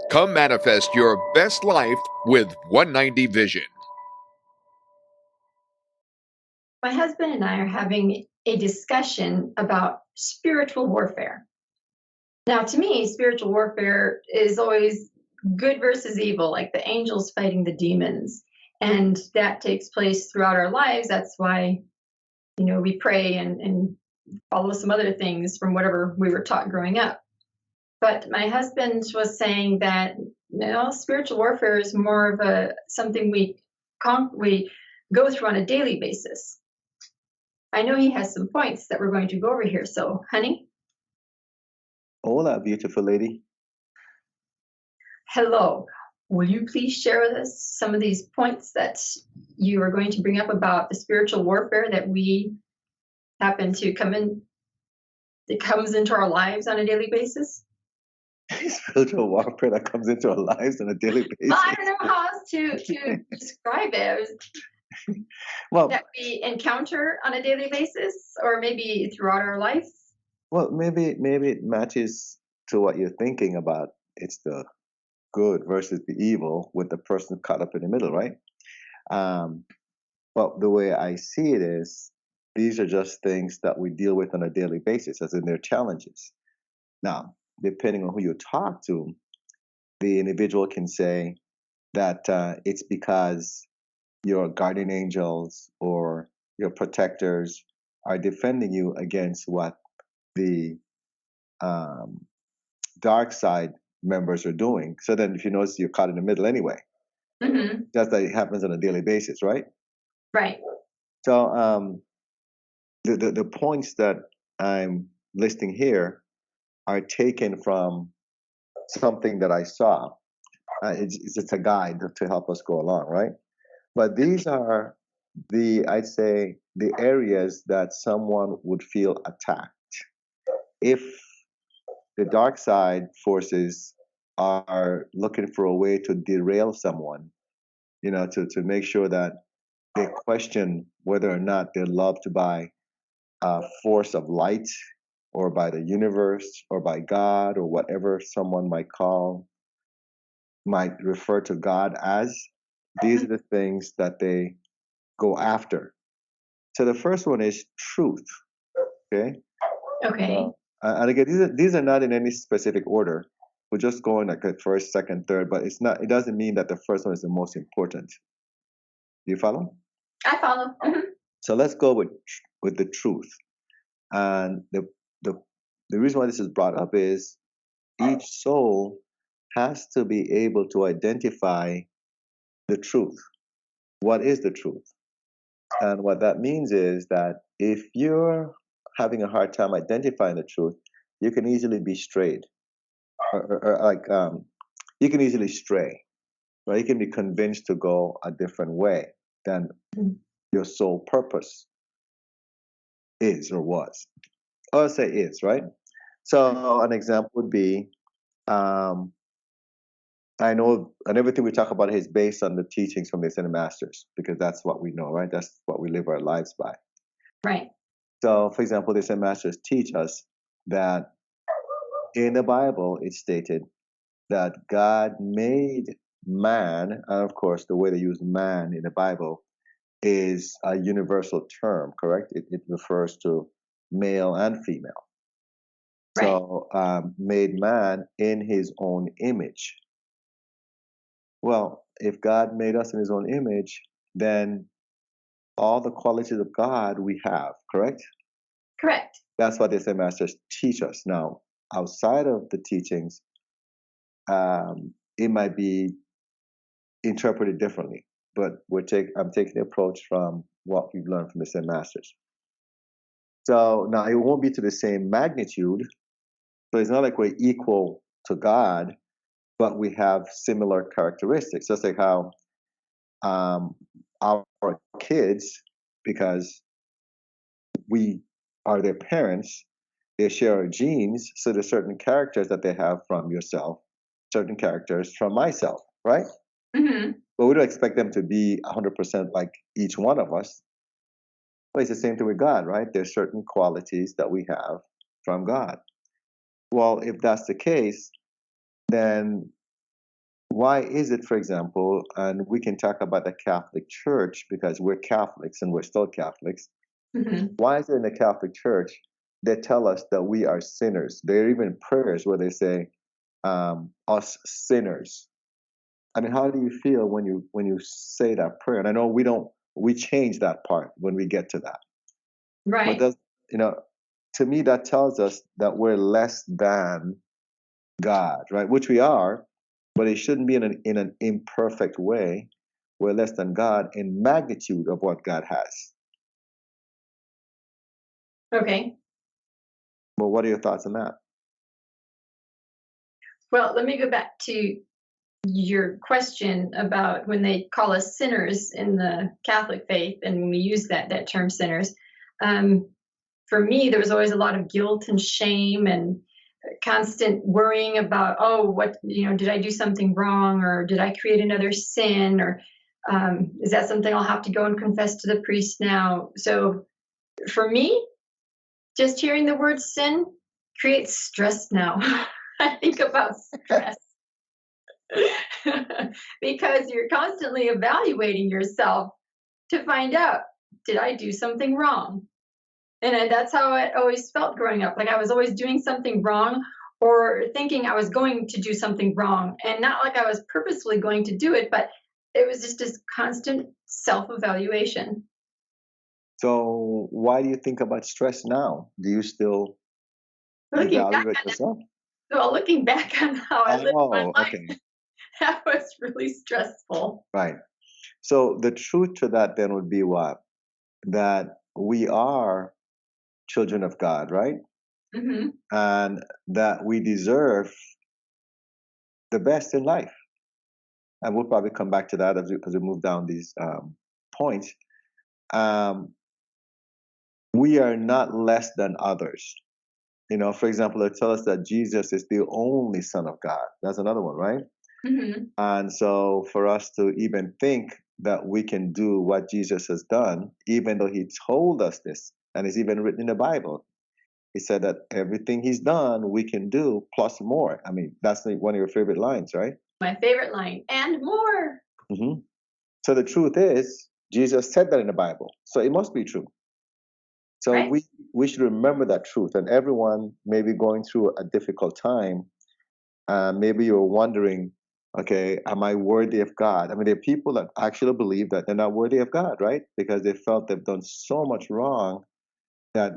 Come manifest your best life with 190 Vision. My husband and I are having a discussion about spiritual warfare. Now, to me, spiritual warfare is always good versus evil, like the angels fighting the demons. And that takes place throughout our lives. That's why, we pray and follow some other things from whatever we were taught growing up. But my husband was saying that spiritual warfare is more of something we go through on a daily basis. I know he has some points that we're going to go over here. So, honey. Hola, beautiful lady. Hello. Will you please share with us some of these points that you are going to bring up about the spiritual warfare that we happen to that comes into our lives on a daily basis? Spiritual warfare that comes into our lives on a daily basis. Well, I don't know how else to describe it. Well, that we encounter on a daily basis, or maybe throughout our life. Well, maybe it matches to what you're thinking about. It's the good versus the evil, with the person caught up in the middle, right? But the way I see it is, these are just things that we deal with on a daily basis, as in they're challenges. Now, depending on who you talk to, the individual can say that it's because your guardian angels or your protectors are defending you against what the dark side members are doing. So then, if you notice, you're caught in the middle anyway. Mm-hmm. That's that it happens on a daily basis, right? Right. So the points that I'm listing here are taken from something that I saw. It's a guide to help us go along, right? But these are I'd say, the areas that someone would feel attacked if the dark side forces are looking for a way to derail someone, to make sure that they question whether or not they're loved by a force of light, or by the universe, or by God, or whatever someone might refer to God as. These are the things that they go after. So the first one is truth. Okay. Okay. And again, these are not in any specific order. We're just going like the first, second, third, but it's not. It doesn't mean that the first one is the most important. Do you follow? I follow. Mm-hmm. So let's go with the truth. And the reason why this is brought up is each soul has to be able to identify the truth. What is the truth? And what that means is that if you're having a hard time identifying the truth, you can easily be strayed, or you can easily stray, right? You can be convinced to go a different way than your sole purpose is or was. I'll say is, right? So an example would be, I know, and everything we talk about is based on the teachings from the Ascended Masters, because that's what we know, right? That's what we live our lives by. Right. So, for example, the Ascended Masters teach us that in the Bible, it's stated that God made man, and of course, the way they use man in the Bible is a universal term, correct? It refers to male and female. Right. So, made man in his own image. Well, if God made us in his own image, then all the qualities of God we have, correct? Correct. That's what the Ascended Masters teach us. Now, outside of the teachings, it might be interpreted differently, but I'm taking the approach from what we've learned from the Ascended Masters. So now it won't be to the same magnitude. So it's not like we're equal to God, but we have similar characteristics. Just like how our kids, because we are their parents, they share our genes. So there's certain characters that they have from yourself, certain characters from myself, right? Mm-hmm. But we don't expect them to be 100% like each one of us. But it's the same thing with God, right? There's certain qualities that we have from God. Well, if that's the case, then why is it, for example, and we can talk about the Catholic Church because we're Catholics and we're still Catholics. Mhm. Why is it in the Catholic Church they tell us that we are sinners? There are even prayers where they say, "Us sinners." I mean, how do you feel when you say that prayer? And I know we change that part when we get to that, but Right. does you know? To me, that tells us that we're less than God, right? Which we are, but it shouldn't be in an imperfect way. We're less than God in magnitude of what God has. Okay. But what are your thoughts on that? Well, let me go back to your question about when they call us sinners in the Catholic faith, and when we use that term sinners. Um, for me, there was always a lot of guilt and shame and constant worrying about, oh, what, did I do something wrong, or did I create another sin, or is that something I'll have to go and confess to the priest now? So for me, just hearing the word sin creates stress now. I think about stress because you're constantly evaluating yourself to find out, did I do something wrong? And that's how it always felt growing up. Like I was always doing something wrong or thinking I was going to do something wrong. And not like I was purposefully going to do it, but it was just this constant self evaluation. So why do you think about stress now? Do you still Looking back evaluate on it, yourself? well, looking back on how I lived my Oh, life, okay. that was really stressful. Right. So the truth to that then would be what? That we are children of God, right? Hmm. And that we deserve the best in life. And we'll probably come back to that as we move down these points. Um, we are not less than others. For example, they tell us that Jesus is the only Son of God. That's another one, right? Hmm. And so for us to even think that we can do what Jesus has done, even though he told us this, and it's even written in the Bible, he said that everything he's done, we can do plus more. I mean, that's one of your favorite lines, right? My favorite line, and more. Hmm. So the truth is, Jesus said that in the Bible. So it must be true. So Right? we should remember that truth. And everyone may be going through a difficult time. Maybe you're wondering, okay, am I worthy of God? I mean, there are people that actually believe that they're not worthy of God, right? Because they felt they've done so much wrong that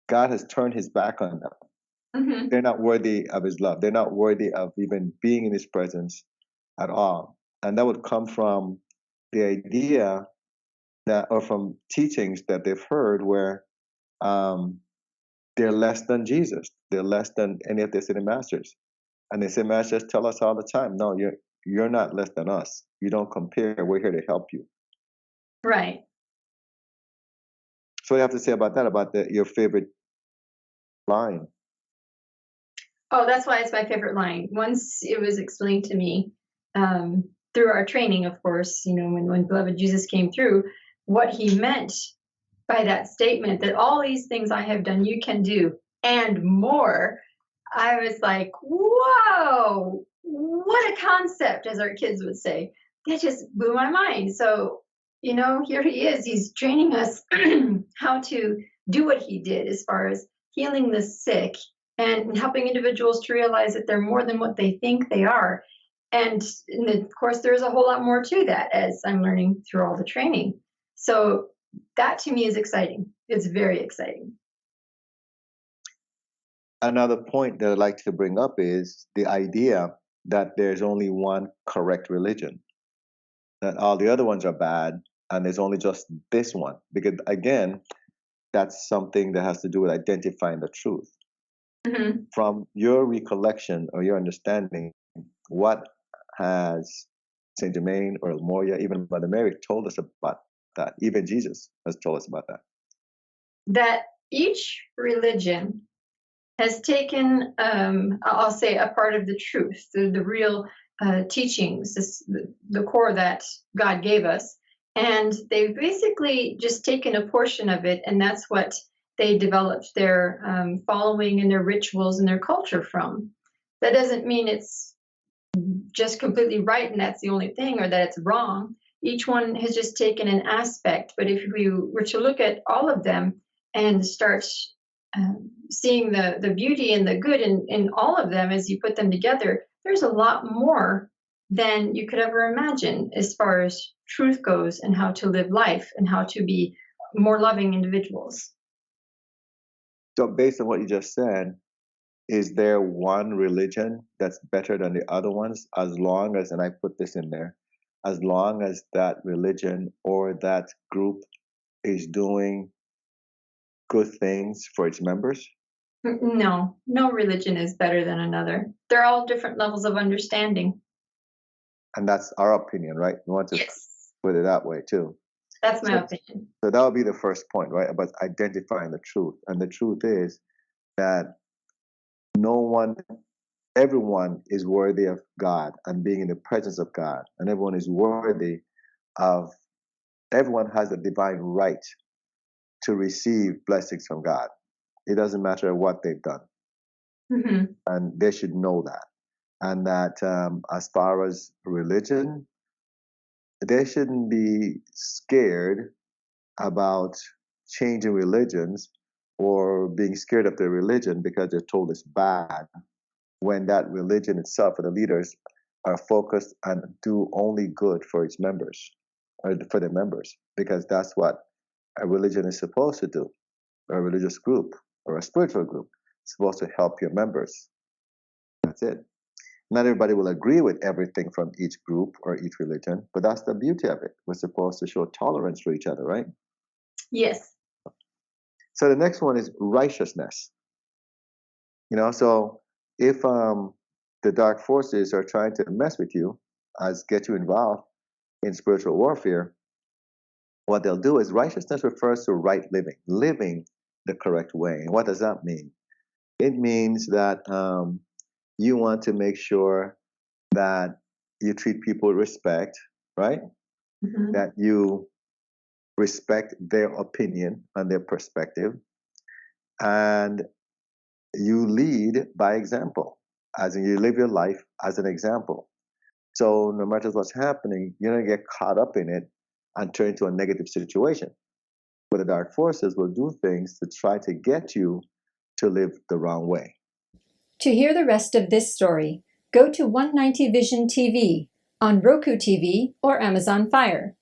God has turned his back on them. Hmm. They're not worthy of his love. They're not worthy of even being in his presence at all. And that would come from the idea that, or from teachings that they've heard where um, they're less than Jesus. They're less than any of their city masters. And the city masters tell us all the time, no, you're not less than us. You don't compare. We're here to help you. Right. So what do you have to say about that, about your favorite line? Oh, that's why it's my favorite line. Once it was explained to me through our training, of course, when beloved Jesus came through, what he meant by that statement, that all these things I have done, you can do, and more. I was like, whoa, what a concept, as our kids would say. That just blew my mind. So, here he is. He's training us how to do what he did as far as healing the sick and helping individuals to realize that they're more than what they think they are. And of course, there's a whole lot more to that as I'm learning through all the training. So that to me is exciting. It's very exciting. Another point that I'd like to bring up is the idea that there's only one correct religion, that all the other ones are bad, and there's only just this one. Because again, that's something that has to do with identifying the truth. Hmm. From your recollection or your understanding, what has Saint Germain or Moria, even Mother Mary, told us about that? Even Jesus has told us about that. That each religion has taken, I'll say, a part of the truth, the real teachings, the core that God gave us. And they've basically just taken a portion of it, and that's what they developed their following and their rituals and their culture from. That doesn't mean it's just completely right and that's the only thing, or that it's wrong. Each one has just taken an aspect. But if we were to look at all of them and start seeing the beauty and the good in all of them as you put them together, there's a lot more than you could ever imagine as far as truth goes and how to live life and how to be more loving individuals. So, based on what you just said, is there one religion that's better than the other ones? As long as, and I put this in there, as long as that religion or that group is doing good things for its members? No, no religion is better than another. They're all different levels of understanding. And that's our opinion, right? We want to Yes, put it that way too. that's my So, opinion. so that would be the first point, right? About identifying the truth. And the truth is that everyone is worthy of God and being in the presence of God. And everyone is worthy of, everyone has a divine right to receive blessings from God. It doesn't matter what they've done. Hmm. And they should know that. And that as far as religion, they shouldn't be scared about changing religions or being scared of their religion because they're told it's bad, when that religion itself or the leaders are focused and do only good for its members or for the members, because that's what a religion is supposed to do. A religious group or a spiritual group is supposed to help your members. That's it. Not everybody will agree with everything from each group or each religion, but that's the beauty of it. We're supposed to show tolerance for each other, right? Yes. So the next one is righteousness. So if the dark forces are trying to mess with you, as get you involved in spiritual warfare, what they'll do is, righteousness refers to right living the correct way. And what does that mean? It means that you want to make sure that you treat people with respect, right? Hmm. That you respect their opinion and their perspective, and you lead by example, as in you live your life as an example. So no matter what's happening, you don't get caught up in it and turn into a negative situation. But the dark forces will do things to try to get you to live the wrong way. To hear the rest of this story, go to 190 Vision TV on Roku TV or Amazon Fire.